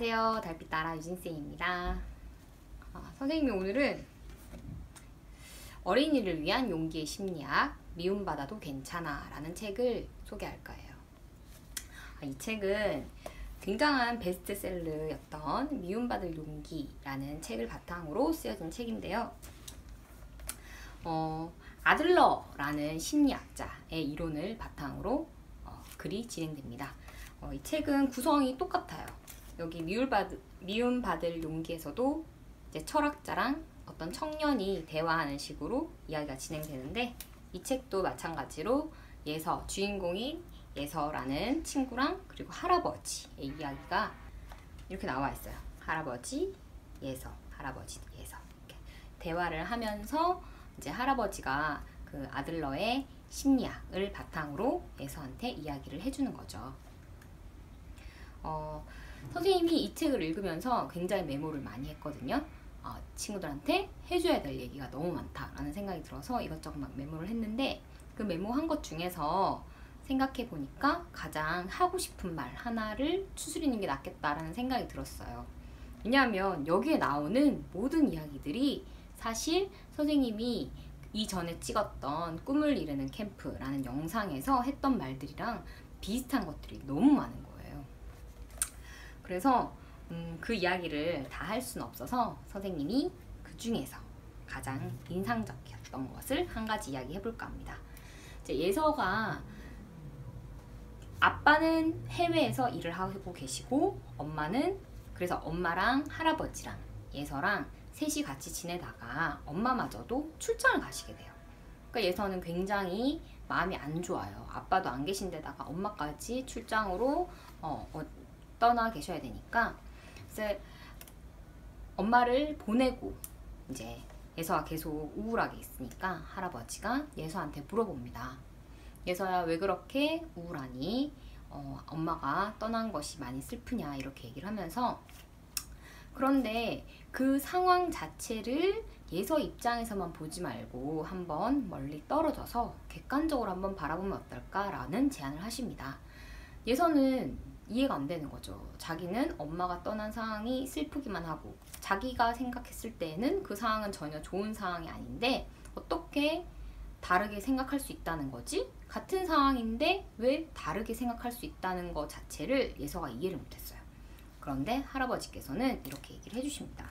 안녕하세요. 달빛따라 유진쌤입니다. 선생님이 오늘은 어린이를 위한 용기의 심리학 미움받아도 괜찮아 라는 책을 소개할 거예요. 이 책은 굉장한 베스트셀러였던 미움받을 용기라는 책을 바탕으로 쓰여진 책인데요. 아들러라는 심리학자의 이론을 바탕으로 글이 진행됩니다. 이 책은 구성이 똑같아요. 여기 미움받을 용기에서도 이제 철학자랑 어떤 청년이 대화하는 식으로 이야기가 진행되는데, 이 책도 마찬가지로 주인공인 예서라는 친구랑 그리고 할아버지의 이야기가 이렇게 나와 있어요. 할아버지, 예서, 할아버지, 예서. 이렇게 대화를 하면서 이제 할아버지가 그 아들러의 심리학을 바탕으로 예서한테 이야기를 해주는 거죠. 선생님이 이 책을 읽으면서 굉장히 메모를 많이 했거든요. 친구들한테 해줘야 될 얘기가 너무 많다라는 생각이 들어서 이것저것 막 메모를 했는데, 그 메모한 것 중에서 생각해 보니까 가장 하고 싶은 말 하나를 추스리는 게 낫겠다라는 생각이 들었어요. 왜냐하면 여기에 나오는 모든 이야기들이 사실 선생님이 이전에 찍었던 꿈을 이루는 캠프라는 영상에서 했던 말들이랑 비슷한 것들이 너무 많은 거예요. 그래서 그 이야기를 다 할 수는 없어서 선생님이 그 중에서 가장 인상적이었던 것을 한 가지 이야기 해볼까 합니다. 이제 예서가 아빠는 해외에서 일을 하고 계시고 그래서 엄마랑 할아버지랑 예서랑 셋이 같이 지내다가 엄마마저도 출장을 가시게 돼요. 그러니까 예서는 굉장히 마음이 안 좋아요. 아빠도 안 계신 데다가 엄마까지 출장으로 떠나 계셔야 되니까. 그래서 엄마를 보내고 이제 예서가 계속 우울하게 있으니까 할아버지가 예서한테 물어봅니다. 예서야, 왜 그렇게 우울하니? 엄마가 떠난 것이 많이 슬프냐? 이렇게 얘기를 하면서, 그런데 그 상황 자체를 예서 입장에서만 보지 말고 한번 멀리 떨어져서 객관적으로 한번 바라보면 어떨까라는 제안을 하십니다. 예서는 이해가 안 되는 거죠. 자기는 엄마가 떠난 상황이 슬프기만 하고 자기가 생각했을 때는 그 상황은 전혀 좋은 상황이 아닌데 어떻게 다르게 생각할 수 있다는 거지? 같은 상황인데 왜 다르게 생각할 수 있다는 것 자체를 예서가 이해를 못했어요. 그런데 할아버지께서는 이렇게 얘기를 해주십니다.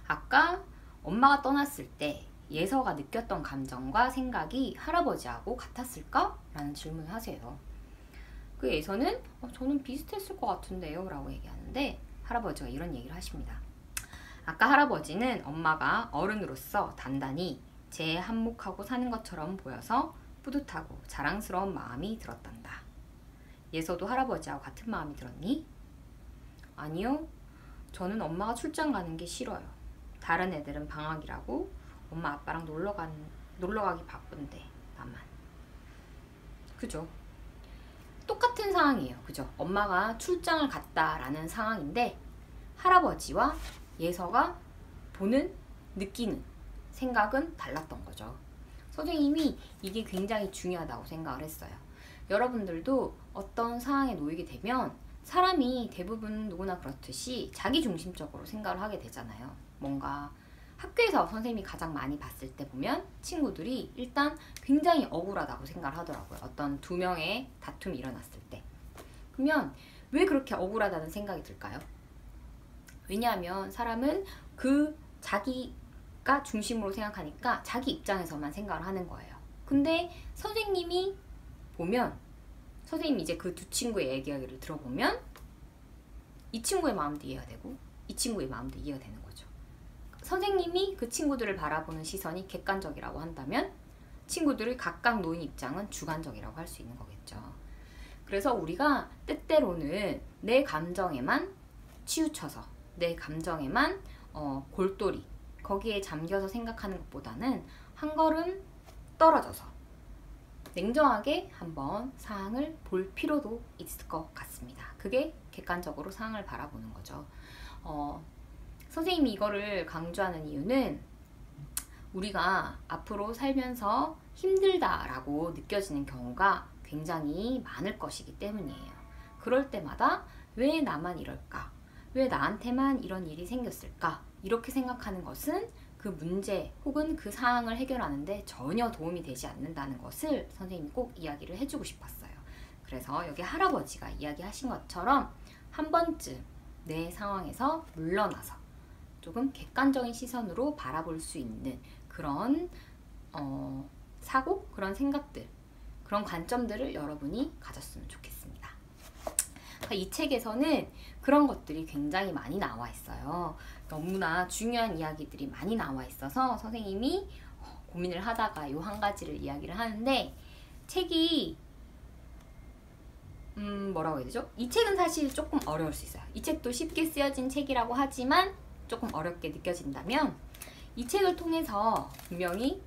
아까 엄마가 떠났을 때 예서가 느꼈던 감정과 생각이 할아버지하고 같았을까? 라는 질문을 하세요. 그 예서는 저는 비슷했을 것 같은데요 라고 얘기하는데, 할아버지가 이런 얘기를 하십니다. 아까 할아버지는 엄마가 어른으로서 단단히 제 한몫하고 사는 것처럼 보여서 뿌듯하고 자랑스러운 마음이 들었단다. 예서도 할아버지하고 같은 마음이 들었니? 아니요. 저는 엄마가 출장 가는 게 싫어요. 다른 애들은 방학이라고 엄마 아빠랑 놀러 가기 바쁜데 나만. 그죠? 똑같은 상황이에요. 그죠? 엄마가 출장을 갔다라는 상황인데 할아버지와 예서가 보는, 느끼는 생각은 달랐던 거죠. 선생님이 이게 굉장히 중요하다고 생각을 했어요. 여러분들도 어떤 상황에 놓이게 되면 사람이 대부분 누구나 그렇듯이 자기중심적으로 생각을 하게 되잖아요. 뭔가 학교에서 선생님이 가장 많이 봤을 때 보면 친구들이 일단 굉장히 억울하다고 생각을 하더라고요. 어떤 두 명의 다툼이 일어났을 때. 그러면 왜 그렇게 억울하다는 생각이 들까요? 왜냐하면 사람은 자기가 중심으로 생각하니까 자기 입장에서만 생각을 하는 거예요. 근데 선생님이 이제 그 두 친구의 얘기를 들어보면 이 친구의 마음도 이해가 되고 이 친구의 마음도 이해가 되는 거죠. 선생님이 그 친구들을 바라보는 시선이 객관적이라고 한다면 친구들이 각각 놓인 입장은 주관적이라고 할 수 있는 거겠죠. 그래서 우리가 때때로는 내 감정에만 치우쳐서 내 감정에만 골똘히 거기에 잠겨서 생각하는 것보다는 한 걸음 떨어져서 냉정하게 한번 상황을 볼 필요도 있을 것 같습니다. 그게 객관적으로 상황을 바라보는 거죠. 선생님이 이거를 강조하는 이유는 우리가 앞으로 살면서 힘들다라고 느껴지는 경우가 굉장히 많을 것이기 때문이에요. 그럴 때마다 왜 나만 이럴까? 왜 나한테만 이런 일이 생겼을까? 이렇게 생각하는 것은 그 문제 혹은 그 상황을 해결하는데 전혀 도움이 되지 않는다는 것을 선생님이 꼭 이야기를 해주고 싶었어요. 그래서 여기 할아버지가 이야기하신 것처럼 한 번쯤 내 상황에서 물러나서 조금 객관적인 시선으로 바라볼 수 있는 그런 사고, 그런 생각들, 그런 관점들을 여러분이 가졌으면 좋겠습니다. 이 책에서는 그런 것들이 굉장히 많이 나와 있어요. 너무나 중요한 이야기들이 많이 나와 있어서 선생님이 고민을 하다가 이 한 가지를 이야기를 하는데, 책이 뭐라고 해야 되죠? 이 책은 사실 조금 어려울 수 있어요. 이 책도 쉽게 쓰여진 책이라고 하지만 조금 어렵게 느껴진다면, 이 책을 통해서 분명히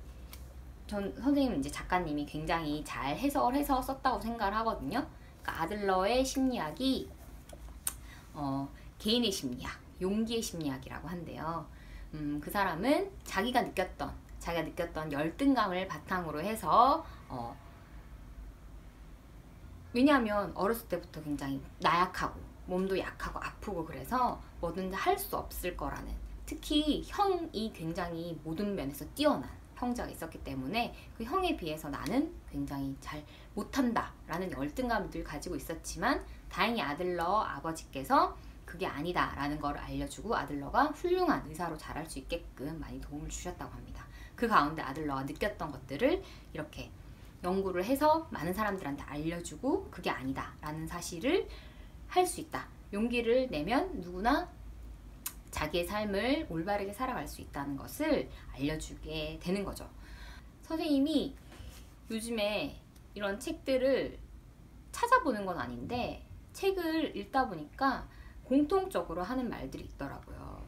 선생님은 이제 작가님이 굉장히 잘 해석을 해서 썼다고 생각을 하거든요. 그러니까 아들러의 심리학이 개인의 심리학, 용기의 심리학이라고 한대요. 그 사람은 자기가 느꼈던 열등감을 바탕으로 해서 왜냐하면 어렸을 때부터 굉장히 나약하고 몸도 약하고 아프고 그래서 뭐든지 할 수 없을 거라는, 특히 형이 굉장히 모든 면에서 뛰어난 형제가 있었기 때문에 그 형에 비해서 나는 굉장히 잘 못한다 라는 열등감을 늘 가지고 있었지만, 다행히 아들러 아버지께서 그게 아니다 라는 걸 알려주고 아들러가 훌륭한 의사로 자랄 수 있게끔 많이 도움을 주셨다고 합니다. 그 가운데 아들러가 느꼈던 것들을 이렇게 연구를 해서 많은 사람들한테 알려주고 그게 아니다 라는 사실을 할 수 있다, 용기를 내면 누구나 자기의 삶을 올바르게 살아갈 수 있다는 것을 알려주게 되는 거죠. 선생님이 요즘에 이런 책들을 찾아보는 건 아닌데 책을 읽다 보니까 공통적으로 하는 말들이 있더라고요.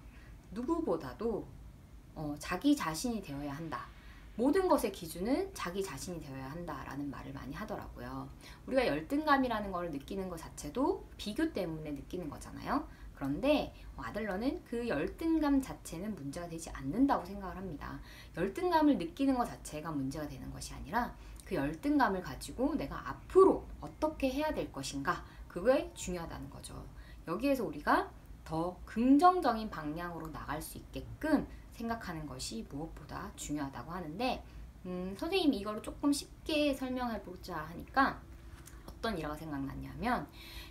누구보다도 자기 자신이 되어야 한다. 모든 것의 기준은 자기 자신이 되어야 한다라는 말을 많이 하더라고요. 우리가 열등감이라는 걸 느끼는 것 자체도 비교 때문에 느끼는 거잖아요. 그런데 아들러는 그 열등감 자체는 문제가 되지 않는다고 생각을 합니다. 열등감을 느끼는 것 자체가 문제가 되는 것이 아니라 그 열등감을 가지고 내가 앞으로 어떻게 해야 될 것인가, 그게 중요하다는 거죠. 여기에서 우리가 더 긍정적인 방향으로 나갈 수 있게끔 생각하는 것이 무엇보다 중요하다고 하는데, 선생님이 이거를 조금 쉽게 설명해보자 하니까 어떤 일화가 생각났냐면,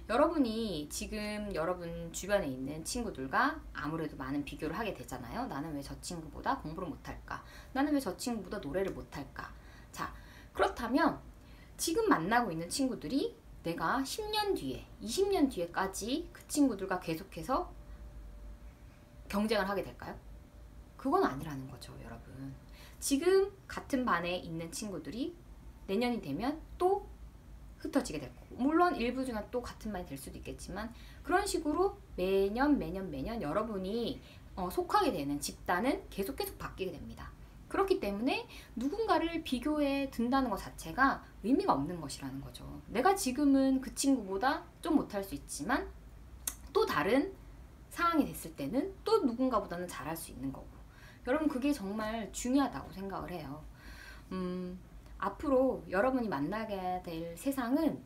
여러분이 지금 여러분 주변에 있는 친구들과 아무래도 많은 비교를 하게 되잖아요. 나는 왜 저 친구보다 공부를 못할까? 나는 왜 저 친구보다 노래를 못할까? 자, 그렇다면 지금 만나고 있는 친구들이 내가 10년 뒤에, 20년 뒤에까지 그 친구들과 계속해서 경쟁을 하게 될까요? 그건 아니라는 거죠, 여러분. 지금 같은 반에 있는 친구들이 내년이 되면 또 흩어지게 될 거고, 물론 일부 중에 또 같은 반이 될 수도 있겠지만, 그런 식으로 매년 여러분이 속하게 되는 집단은 계속 바뀌게 됩니다. 그렇기 때문에 누군가를 비교해 둔다는 것 자체가 의미가 없는 것이라는 거죠. 내가 지금은 그 친구보다 좀 못할 수 있지만 또 다른 상황이 됐을 때는 또 누군가보다는 잘할 수 있는 거고, 여러분 그게 정말 중요하다고 생각을 해요. 앞으로 여러분이 만나게 될 세상은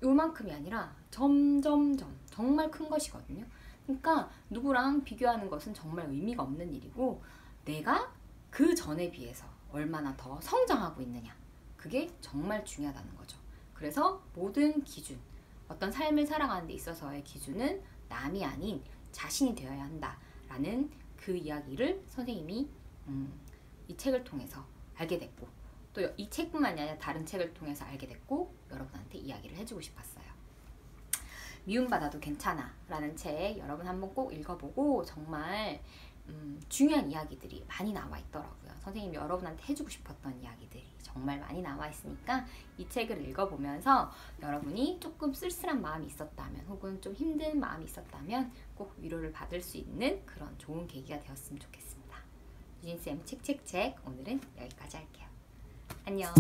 요만큼이 아니라 점점 정말 큰 것이거든요. 그러니까 누구랑 비교하는 것은 정말 의미가 없는 일이고, 내가 그 전에 비해서 얼마나 더 성장하고 있느냐, 그게 정말 중요하다는 거죠. 그래서 모든 기준, 어떤 삶을 살아가는 데 있어서의 기준은 남이 아닌 자신이 되어야 한다라는 그 이야기를 선생님이 이 책을 통해서 알게 됐고, 또 이 책뿐만이 아니라 다른 책을 통해서 알게 됐고, 여러분한테 이야기를 해주고 싶었어요. 미움받아도 괜찮아 라는 책 여러분 한번 꼭 읽어보고, 정말 중요한 이야기들이 많이 나와 있더라고요. 선생님이 여러분한테 해주고 싶었던 이야기들이 정말 많이 나와 있으니까 이 책을 읽어보면서 여러분이 조금 쓸쓸한 마음이 있었다면, 혹은 좀 힘든 마음이 있었다면 꼭 위로를 받을 수 있는 그런 좋은 계기가 되었으면 좋겠습니다. 유진쌤 책책책 오늘은 여기까지 할게요. 안녕.